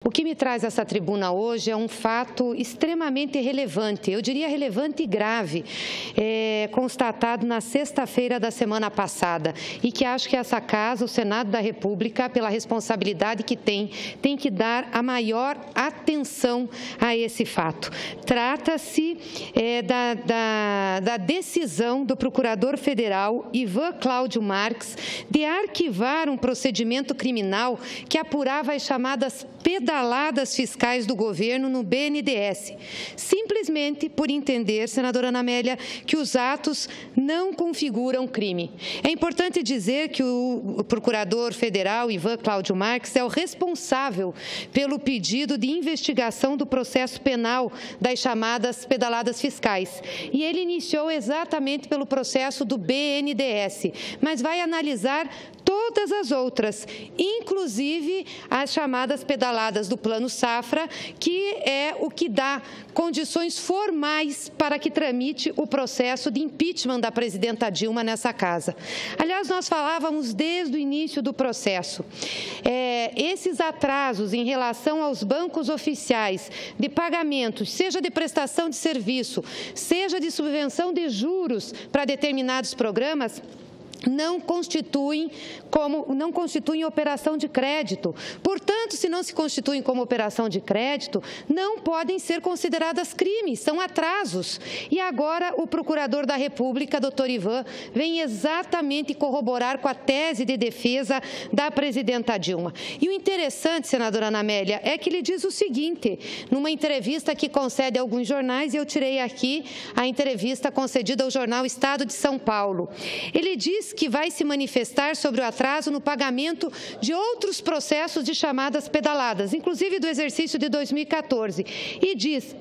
O que me traz essa tribuna hoje é um fato extremamente relevante, eu diria relevante e grave, constatado na sexta-feira da semana passada e que acho que essa casa, o Senado da República, pela responsabilidade que tem que dar a maior atenção a esse fato. Trata-se da decisão do Procurador Federal Ivan Cláudio Marques de arquivar um procedimento criminal que apurava as chamadas pedaladas fiscais do governo no BNDES, simplesmente por entender, senadora Ana Amélia, que os atos não configuram crime. É importante dizer que o Procurador Federal Ivan Cláudio Marques é o responsável pelo pedido de investigação do processo penal das chamadas pedaladas fiscais. E ele iniciou exatamente pelo processo do BNDES, mas vai analisar todas as outras, inclusive as chamadas pedaladas do Plano Safra, que é o que dá condições formais para que tramite o processo de impeachment da presidenta Dilma nessa casa. Aliás, nós falávamos desde o início do processo. Esses atrasos em relação aos bancos oficiais de pagamentos, seja de prestação de serviço, seja de subvenção de juros para determinados programas, não constituem operação de crédito. Portanto, se não se constituem como operação de crédito, não podem ser consideradas crimes, são atrasos. E agora o Procurador da República, doutor Ivan, vem exatamente corroborar com a tese de defesa da presidenta Dilma. E o interessante, senadora Ana Amélia, é que ele diz o seguinte, numa entrevista que concede a alguns jornais, e eu tirei aqui a entrevista concedida ao jornal Estado de São Paulo. Ele diz que vai se manifestar sobre o atraso no pagamento de outros processos de chamadas pedaladas, inclusive do exercício de 2014, e diz,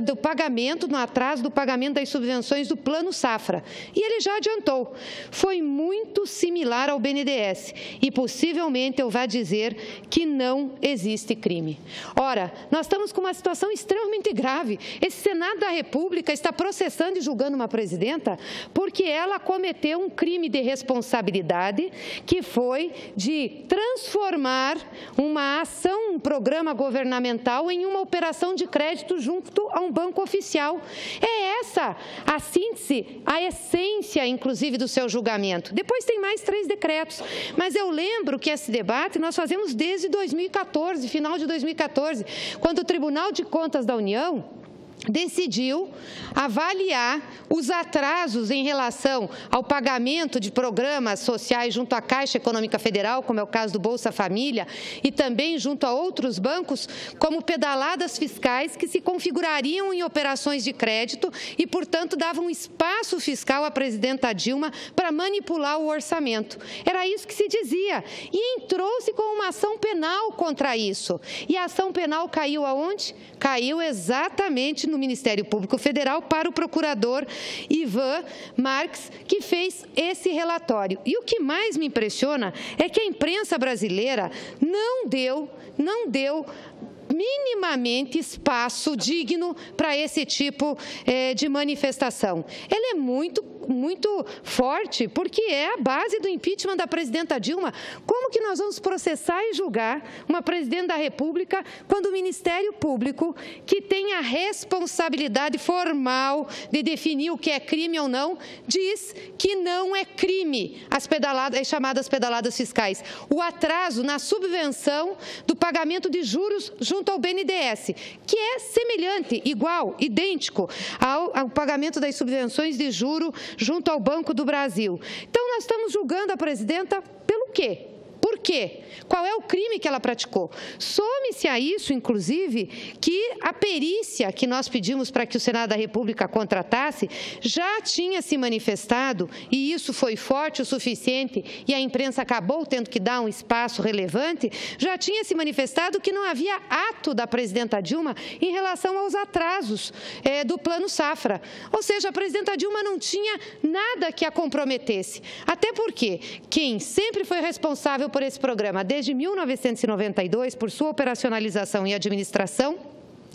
do pagamento, no atraso do pagamento das subvenções do Plano Safra. E ele já adiantou, foi muito similar ao BNDES e possivelmente eu vá dizer que não existe crime. Ora, nós estamos com uma situação extremamente grave. Esse Senado da República está processando e julgando uma presidenta porque ela cometeu um crime de responsabilidade que foi de transformar uma ação, um programa governamental em uma operação de crédito junto a um banco oficial. É essa a síntese, a essência, inclusive, do seu julgamento. Depois tem mais 3 decretos, mas eu lembro que esse debate nós fazemos desde 2014, final de 2014, quando o Tribunal de Contas da União decidiu avaliar os atrasos em relação ao pagamento de programas sociais junto à Caixa Econômica Federal, como é o caso do Bolsa Família, e também junto a outros bancos, como pedaladas fiscais que se configurariam em operações de crédito e, portanto, davam espaço fiscal à presidenta Dilma para manipular o orçamento. Era isso que se dizia. E entrou-se com uma ação penal contra isso. E a ação penal caiu aonde? Caiu exatamente no Ministério Público Federal para o procurador Ivan Marques, que fez esse relatório. E o que mais me impressiona é que a imprensa brasileira não deu minimamente espaço digno para esse tipo de manifestação. Ela é muito forte, porque é a base do impeachment da presidenta Dilma. Como que nós vamos processar e julgar uma presidente da República quando o Ministério Público, que tem a responsabilidade formal de definir o que é crime ou não, diz que não é crime as chamadas pedaladas fiscais? O atraso na subvenção do pagamento de juros junto ao BNDES, que é semelhante, igual, idêntico ao pagamento das subvenções de juros junto ao Banco do Brasil. Então, nós estamos julgando a presidenta pelo quê? Por quê? Qual é o crime que ela praticou? Some-se a isso, inclusive, que a perícia que nós pedimos para que o Senado da República contratasse já tinha se manifestado, e isso foi forte o suficiente, e a imprensa acabou tendo que dar um espaço relevante, já tinha se manifestado que não havia ato da presidenta Dilma em relação aos atrasos do Plano Safra. Ou seja, a presidenta Dilma não tinha nada que a comprometesse. Até porque quem sempre foi responsável por esse programa desde 1992, por sua operacionalização e administração,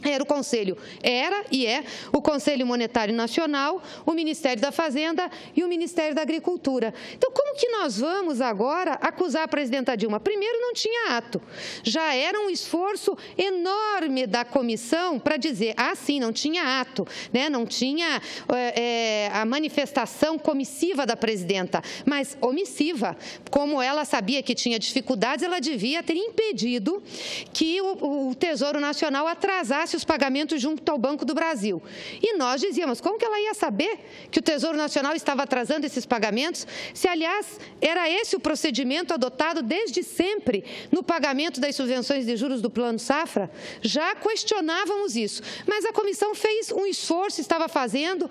Era o Conselho, era e é o Conselho Monetário Nacional, o Ministério da Fazenda e o Ministério da Agricultura. Então, como que nós vamos agora acusar a presidenta Dilma? Primeiro, não tinha ato. Já era um esforço enorme da comissão para dizer, sim, não tinha ato, né? Não tinha a manifestação comissiva da presidenta, mas omissiva. Como ela sabia que tinha dificuldades, ela devia ter impedido que o Tesouro Nacional atrasasse os pagamentos junto ao Banco do Brasil. E nós dizíamos, como que ela ia saber que o Tesouro Nacional estava atrasando esses pagamentos? Se, aliás, era esse o procedimento adotado desde sempre no pagamento das subvenções de juros do Plano Safra? Já questionávamos isso. Mas a comissão fez um esforço, estava fazendo,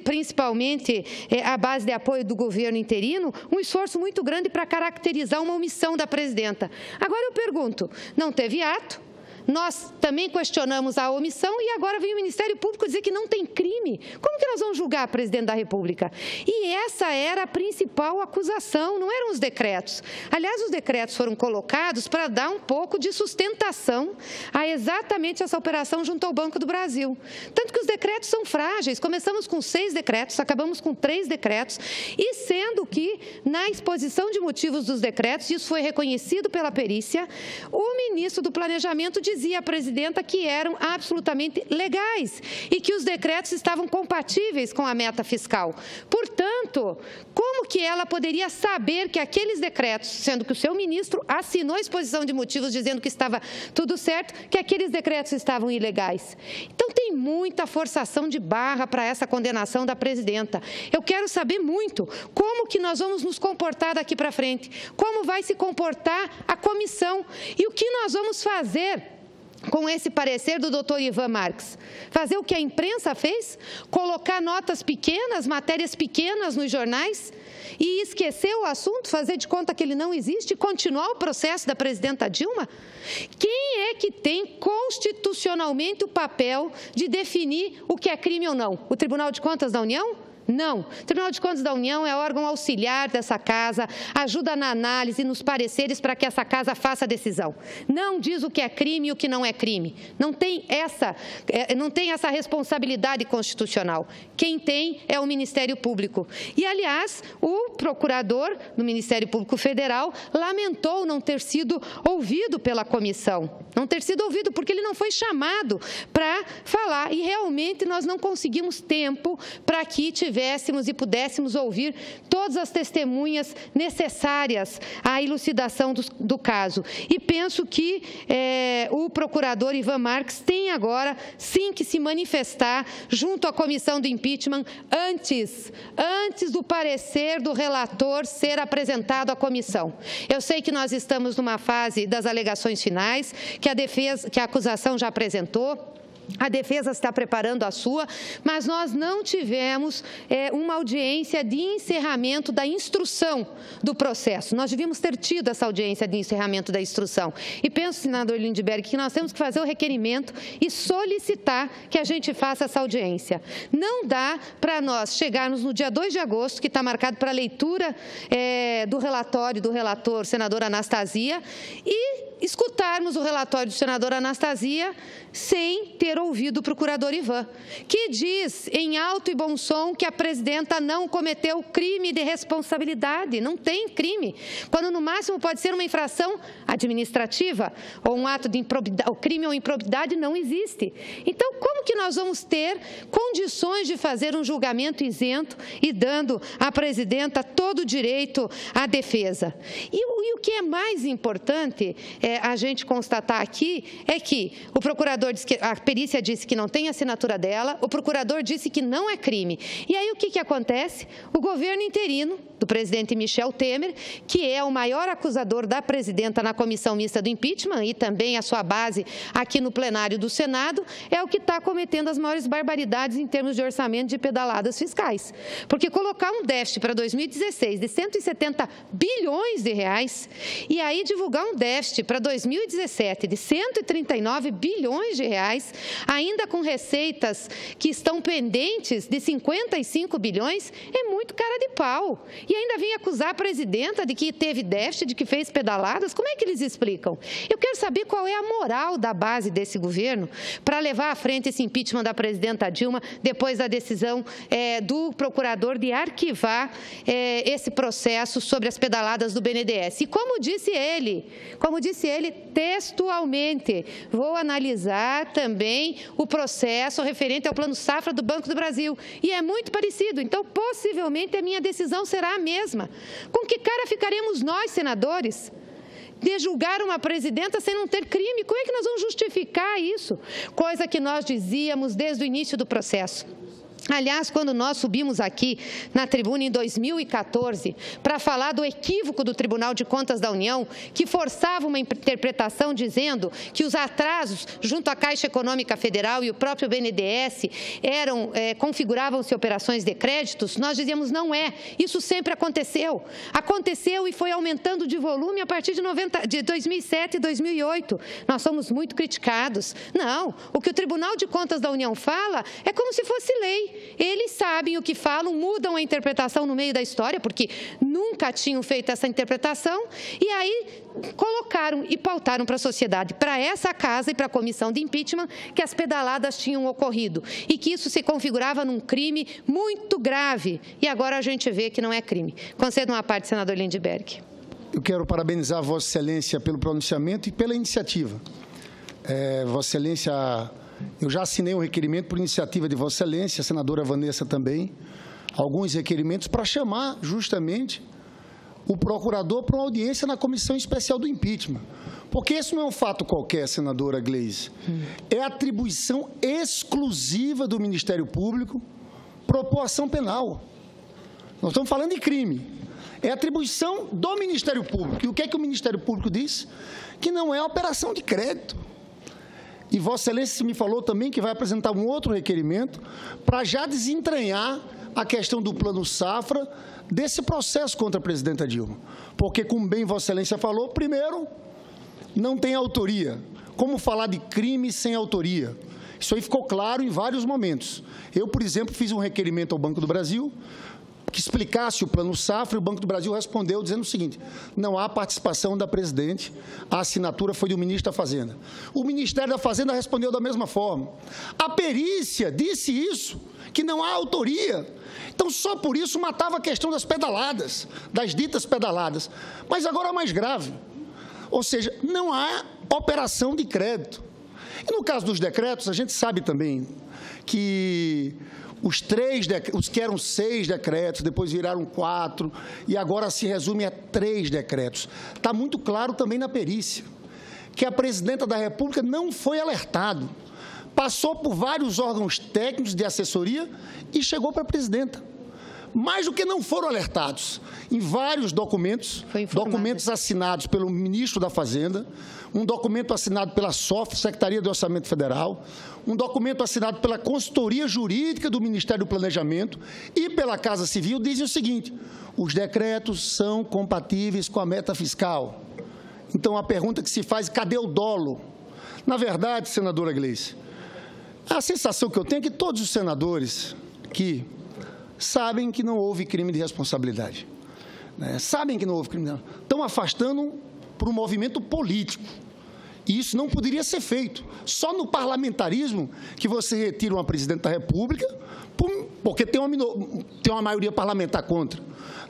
principalmente à base de apoio do governo interino, um esforço muito grande para caracterizar uma omissão da presidenta. Agora eu pergunto, não teve ato? Nós também questionamos a omissão e agora vem o Ministério Público dizer que não tem crime. Como que nós vamos julgar a presidente da República? E essa era a principal acusação, não eram os decretos. Aliás, os decretos foram colocados para dar um pouco de sustentação a exatamente essa operação junto ao Banco do Brasil. Tanto que os decretos são frágeis. Começamos com 6 decretos, acabamos com 3 decretos, e sendo que, na exposição de motivos dos decretos, isso foi reconhecido pela perícia, o ministro do Planejamento dizia à presidenta que eram absolutamente legais e que os decretos estavam compatíveis com a meta fiscal. Portanto, como que ela poderia saber que aqueles decretos, sendo que o seu ministro assinou a exposição de motivos dizendo que estava tudo certo, que aqueles decretos estavam ilegais? Então, tem muita forçação de barra para essa condenação da presidenta. Eu quero saber muito como que nós vamos nos comportar daqui para frente, como vai se comportar a comissão e o que nós vamos fazer com esse parecer do doutor Ivan Marques. Fazer o que a imprensa fez? Colocar notas pequenas, matérias pequenas nos jornais e esquecer o assunto, fazer de conta que ele não existe e continuar o processo da presidenta Dilma? Quem é que tem constitucionalmente o papel de definir o que é crime ou não? O Tribunal de Contas da União? Não. O Tribunal de Contas da União é órgão auxiliar dessa casa, ajuda na análise, nos pareceres para que essa casa faça a decisão. Não diz o que é crime e o que não é crime. Não tem essa responsabilidade constitucional. Quem tem é o Ministério Público. E, aliás, o procurador do Ministério Público Federal lamentou não ter sido ouvido pela comissão. Não ter sido ouvido porque ele não foi chamado para falar. E, realmente, nós não conseguimos tempo para que tivéssemos e pudéssemos ouvir todas as testemunhas necessárias à elucidação do caso. E penso que o procurador Ivan Marques tem agora, sim, que se manifestar junto à comissão do impeachment antes do parecer do relator ser apresentado à comissão. Eu sei que nós estamos numa fase das alegações finais, que a acusação já apresentou. A defesa está preparando a sua, mas nós não tivemos uma audiência de encerramento da instrução do processo. Nós devíamos ter tido essa audiência de encerramento da instrução. E penso, senador Lindbergh, que nós temos que fazer o requerimento e solicitar que a gente faça essa audiência. Não dá para nós chegarmos no dia 2 de agosto, que está marcado para a leitura do relatório do relator, senador Anastasia, e escutarmos o relatório do senador Anastasia sem ter ouvido o procurador Ivan, que diz em alto e bom som que a presidenta não cometeu crime de responsabilidade, não tem crime, quando no máximo pode ser uma infração administrativa ou um ato de improbidade, o crime ou improbidade não existe. Então, como que nós vamos ter condições de fazer um julgamento isento e dando à presidenta todo o direito à defesa? E o que é mais importante a gente constatar aqui é que o procurador disse que a perícia disse que não tem assinatura dela, o procurador disse que não é crime. E aí o que acontece? O governo interino do presidente Michel Temer, que é o maior acusador da presidenta na comissão mista do impeachment e também a sua base aqui no plenário do Senado, é o que está cometendo as maiores barbaridades em termos de orçamento de pedaladas fiscais. Porque colocar um déficit para 2016 de 170 bilhões de reais e aí divulgar um déficit para para 2017 de 139 bilhões de reais, ainda com receitas que estão pendentes de 55 bilhões, é muito cara de pau. E ainda vem acusar a presidenta de que teve déficit, de que fez pedaladas. Como é que eles explicam? Eu quero saber qual é a moral da base desse governo para levar à frente esse impeachment da presidenta Dilma depois da decisão do procurador de arquivar esse processo sobre as pedaladas do BNDES. E como disse ele textualmente, vou analisar também o processo referente ao Plano Safra do Banco do Brasil. E é muito parecido, então possivelmente a minha decisão será a mesma. Com que cara ficaremos nós, senadores, de julgar uma presidenta sem não ter crime? Como é que nós vamos justificar isso? Coisa que nós dizíamos desde o início do processo. Aliás, quando nós subimos aqui na tribuna em 2014 para falar do equívoco do Tribunal de Contas da União, que forçava uma interpretação dizendo que os atrasos junto à Caixa Econômica Federal e o próprio BNDES configuravam-se operações de créditos, nós dizíamos não é, isso sempre aconteceu. Aconteceu e foi aumentando de volume a partir de 2007 e 2008. Nós somos muito criticados. Não, o que o Tribunal de Contas da União fala é como se fosse lei. Eles sabem o que falam, mudam a interpretação no meio da história, porque nunca tinham feito essa interpretação, e aí colocaram e pautaram para a sociedade, para essa casa e para a comissão de impeachment, que as pedaladas tinham ocorrido e que isso se configurava num crime muito grave. E agora a gente vê que não é crime. Conceda uma parte, senador Lindbergh. Eu quero parabenizar Vossa Excelência pelo pronunciamento e pela iniciativa. Vossa Excelência... Eu já assinei um requerimento por iniciativa de Vossa Excelência, a senadora Vanessa também, alguns requerimentos para chamar justamente o procurador para uma audiência na Comissão Especial do Impeachment. Porque esse não é um fato qualquer, senadora Gleisi. É atribuição exclusiva do Ministério Público propor ação penal. Nós estamos falando de crime. É atribuição do Ministério Público. E o que é que o Ministério Público diz? Que não é operação de crédito. E Vossa Excelência me falou também que vai apresentar um outro requerimento para já desentranhar a questão do Plano Safra desse processo contra a presidenta Dilma. Porque, como bem Vossa Excelência falou, primeiro, não tem autoria. Como falar de crime sem autoria? Isso aí ficou claro em vários momentos. Eu, por exemplo, fiz um requerimento ao Banco do Brasil que explicasse o Plano Safra, e o Banco do Brasil respondeu dizendo o seguinte: não há participação da presidente, a assinatura foi do ministro da Fazenda. O Ministério da Fazenda respondeu da mesma forma. A perícia disse isso, que não há autoria. Então, só por isso matava a questão das pedaladas, das ditas pedaladas. Mas agora é mais grave. Ou seja, não há operação de crédito. E no caso dos decretos, a gente sabe também que os que eram 6 decretos, depois viraram 4, e agora se resume a 3 decretos. Está muito claro também na perícia que a presidenta da República não foi alertada. Passou por vários órgãos técnicos de assessoria e chegou para a presidenta. Mais do que não foram alertados em vários documentos assinados pelo ministro da Fazenda, um documento assinado pela SOF, Secretaria do Orçamento Federal, um documento assinado pela Consultoria Jurídica do Ministério do Planejamento e pela Casa Civil, dizem o seguinte: os decretos são compatíveis com a meta fiscal. Então, a pergunta que se faz: cadê o dolo? Na verdade, senadora Gleisi, a sensação que eu tenho é que todos os senadores aqui sabem que não houve crime de responsabilidade. Sabem que não houve crime. Estão afastando para um movimento político. E isso não poderia ser feito. Só no parlamentarismo que você retira uma presidente da República, porque tem uma maioria parlamentar contra.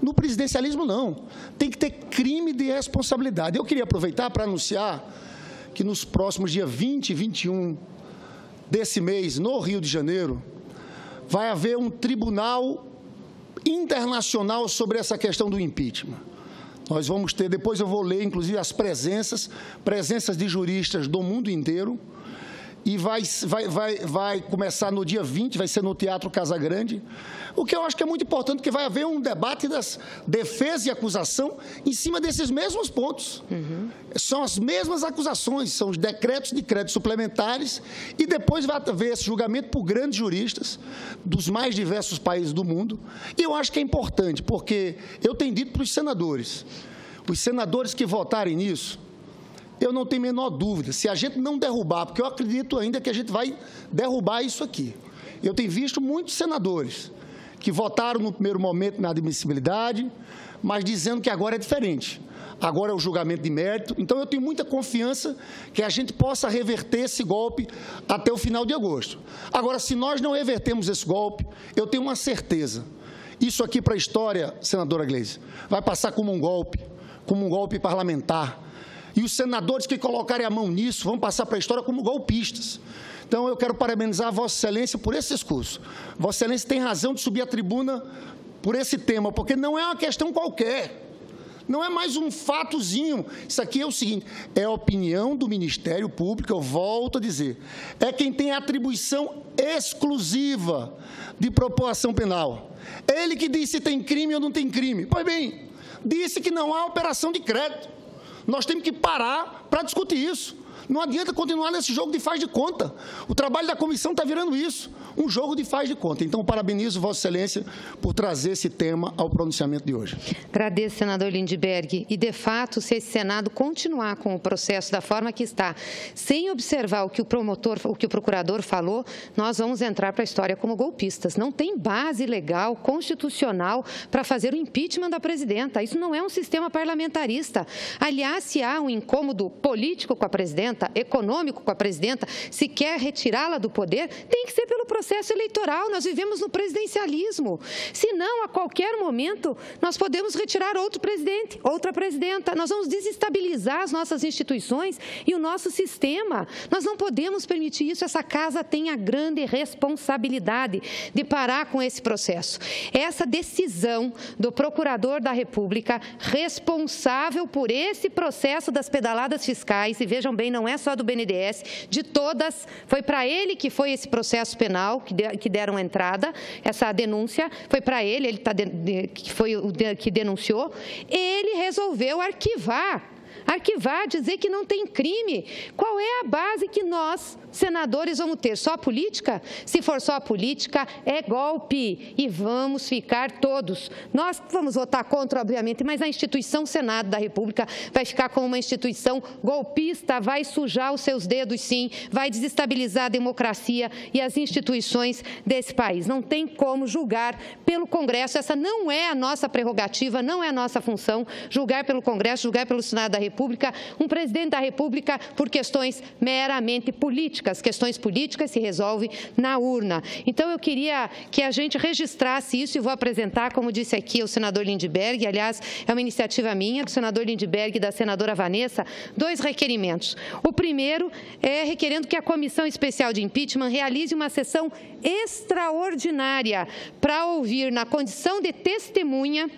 No presidencialismo, não. Tem que ter crime de responsabilidade. Eu queria aproveitar para anunciar que nos próximos dias 20 e 21 desse mês, no Rio de Janeiro, vai haver um tribunal internacional sobre essa questão do impeachment. Nós vamos ter, depois eu vou ler, inclusive, as presenças de juristas do mundo inteiro, e vai começar no dia 20, vai ser no Teatro Casagrande, o que eu acho que é muito importante, porque vai haver um debate das defesa e acusação em cima desses mesmos pontos. São as mesmas acusações, são os decretos de créditos suplementares, e depois vai haver esse julgamento por grandes juristas dos mais diversos países do mundo. E eu acho que é importante, porque eu tenho dito para os senadores que votarem nisso, eu não tenho a menor dúvida, se a gente não derrubar, porque eu acredito ainda que a gente vai derrubar isso aqui. Eu tenho visto muitos senadores que votaram no primeiro momento na admissibilidade, mas dizendo que agora é diferente. Agora é o julgamento de mérito. Então, eu tenho muita confiança que a gente possa reverter esse golpe até o final de agosto. Agora, se nós não revertermos esse golpe, eu tenho uma certeza. Isso aqui para a história, senadora Gleisi, vai passar como um golpe parlamentar. E os senadores que colocarem a mão nisso vão passar para a história como golpistas. Então, eu quero parabenizar Vossa Excelência por esse discurso. Vossa Excelência tem razão de subir à tribuna por esse tema, porque não é uma questão qualquer. Não é mais um fatozinho. Isso aqui é o seguinte, é a opinião do Ministério Público, eu volto a dizer. É quem tem a atribuição exclusiva de propor ação penal. É ele que diz se tem crime ou não tem crime. Pois bem, disse que não há operação de crédito. Nós temos que parar para discutir isso. Não adianta continuar nesse jogo de faz de conta. O trabalho da comissão está virando isso, um jogo de faz de conta. Então, parabenizo Vossa Excelência por trazer esse tema ao pronunciamento de hoje. Agradeço, senador Lindbergh. E, de fato, se esse Senado continuar com o processo da forma que está, sem observar o que o procurador falou, nós vamos entrar para a história como golpistas. Não tem base legal, constitucional, para fazer o impeachment da presidenta. Isso não é um sistema parlamentarista. Aliás, se há um incômodo político com a presidenta, econômico com a presidenta, se quer retirá-la do poder, tem que ser pelo processo eleitoral. Nós vivemos no presidencialismo. Se não, a qualquer momento, nós podemos retirar outro presidente, outra presidenta. Nós vamos desestabilizar as nossas instituições e o nosso sistema. Nós não podemos permitir isso. Essa casa tem a grande responsabilidade de parar com esse processo. Essa decisão do procurador da República, responsável por esse processo das pedaladas fiscais, e vejam bem, não é só do BNDES, de todas, foi para ele que foi esse processo penal, que deram entrada, essa denúncia, foi para ele, que foi o que denunciou, ele resolveu arquivar, dizer que não tem crime. Qual é a base que nós, senadores, vamos ter? Só a política? Se for só a política, é golpe e vamos ficar todos. Nós vamos votar contra, obviamente, mas a instituição Senado da República vai ficar como uma instituição golpista, vai sujar os seus dedos, sim, vai desestabilizar a democracia e as instituições desse país. Não tem como julgar pelo Congresso, essa não é a nossa prerrogativa, não é a nossa função, julgar pelo Congresso, julgar pelo Senado da República, um presidente da República por questões meramente políticas. Questões políticas se resolvem na urna. Então, eu queria que a gente registrasse isso e vou apresentar, como disse aqui o senador Lindbergh, aliás, é uma iniciativa minha, do senador Lindbergh e da senadora Vanessa, 2 requerimentos. O primeiro é requerendo que a Comissão Especial de Impeachment realize uma sessão extraordinária para ouvir, na condição de testemunha,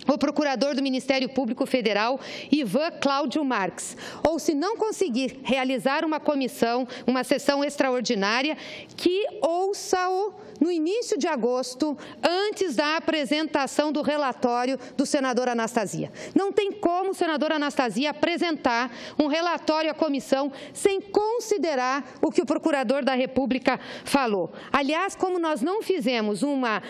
o procurador do Ministério Público Federal, Ivan Cláudio Marques. Ou, se não conseguir realizar uma sessão extraordinária, que ouça-o no início de agosto, antes da apresentação do relatório do senador Anastasia. Não tem como o senador Anastasia apresentar um relatório à comissão sem considerar o que o procurador da República falou. Aliás, como nós não fizemos uma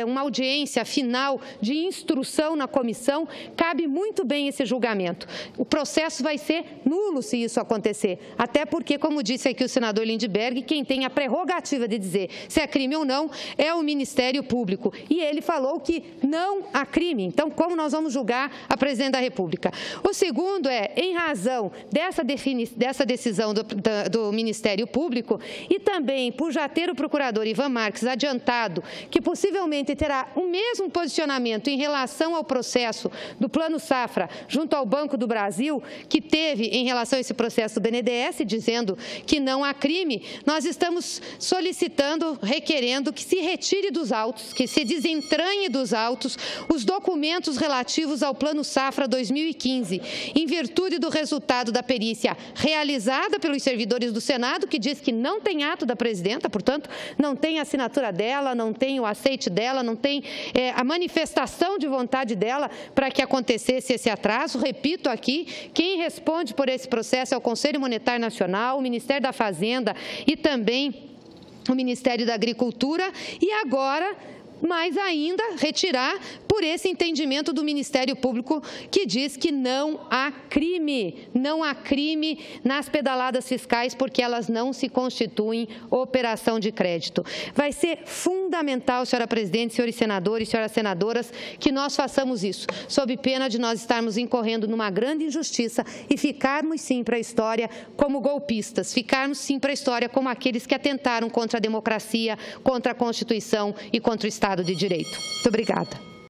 uma audiência final de instrução na comissão, cabe muito bem esse julgamento. O processo vai ser nulo se isso acontecer, até porque, como disse aqui o senador Lindbergh, quem tem a prerrogativa de dizer se é crime ou não é o Ministério Público. E ele falou que não há crime. Então, como nós vamos julgar a presidente da República? O segundo é, em razão dessa decisão do Ministério Público e também por já ter o procurador Ivan Marques adiantado que possivelmente terá o mesmo posicionamento em relação ao processo do Plano Safra junto ao Banco do Brasil, que teve em relação a esse processo do BNDES, dizendo que não há crime, nós estamos requerendo que se retire dos autos, que se desentranhe dos autos os documentos relativos ao Plano Safra 2015, em virtude do resultado da perícia realizada pelos servidores do Senado, que diz que não tem ato da presidenta, portanto, não tem a assinatura dela, não tem o aceite dela, não tem a manifestação de vontade dela para que acontecesse esse atraso. Repito aqui, quem responde por esse processo é o Conselho Monetário Nacional, o Ministério da Fazenda e também o Ministério da Agricultura, e agora, mais ainda, retirar por esse entendimento do Ministério Público que diz que não há crime nas pedaladas fiscais porque elas não se constituem operação de crédito. Vai ser fundamental, senhora presidente, senhores senadores, senhoras senadoras, que nós façamos isso, sob pena de nós estarmos incorrendo numa grande injustiça e ficarmos sim para a história como golpistas, ficarmos sim para a história como aqueles que atentaram contra a democracia, contra a Constituição e contra o Estado de Direito. Muito obrigada.